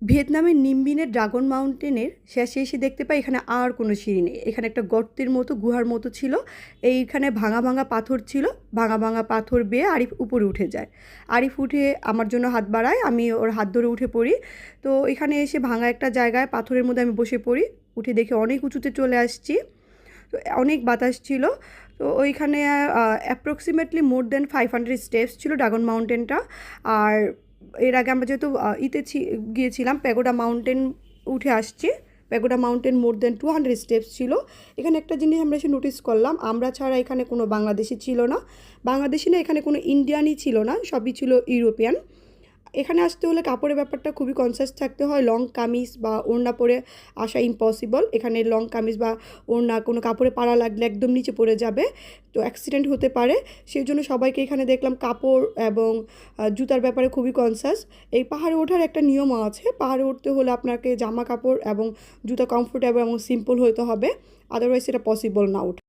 ভিয়েতনামের নিমবিনের ড্রাগন মাউন্টেনের শেষে এসে দেখতে পাই এখানে আর কোনো সিঁড়ি নেই। এখানে একটা গর্তের মতো গুহার মতো ছিল। এইখানে ভাঙা ভাঙা পাথর ছিল। ভাঙা ভাঙা পাথর বেয়ে আরিফ উপরে উঠে যায়। আরিফ উঠে আমার জন্য হাত বাড়ায়, আমি ওর হাত ধরে উঠে পড়ি। তো এখানে এসে ভাঙা একটা জায়গায় পাথরের মধ্যে আমি বসে পড়ি। উঠে দেখি অনেক উঁচুতে চলে আসছি। তো অনেক বাতাস ছিল। তো ওইখানে অ্যাপ্রক্সিমেটলি মোর দ্যান 500 স্টেপস ছিল ড্রাগন মাউন্টেনটা। আর এর আগে আমরা যেহেতু গিয়েছিলাম প্যাগোডা মাউন্টেন উঠে আসছি। Pagoda mountain more than 200 steps ছিল। এখানে একটা জিনিস আমরা এসে নোটিস করলাম, আমরা ছাড়া এখানে কোনো বাংলাদেশি ছিল না। বাংলাদেশি না, এখানে কোনো ইন্ডিয়ানই ছিল না, সবই ছিল ইউরোপিয়ান। এখানে আসতে হলে কাপড়ের ব্যাপারটা খুবই কনসিয়াস থাকতে হয়। লং কামিজ বা ওড়না পরে আসা ইম্পসিবল। এখানে লং কামিজ বা ওড়না কোনো কাপড়ে পাড়া লাগলে একদম নিচে পড়ে যাবে, তো অ্যাক্সিডেন্ট হতে পারে। সেই জন্য সবাইকে এখানে দেখলাম কাপড় এবং জুতার ব্যাপারে খুবই কনসিয়াস। এই পাহাড়ে ওঠার একটা নিয়মও আছে, পাহাড়ে উঠতে হলে আপনাকে জামা কাপড় এবং জুতা কমফোর্টেবল এবং সিম্পল হতে হবে, আদারওয়াইজ এটা পসিবল না ওঠা।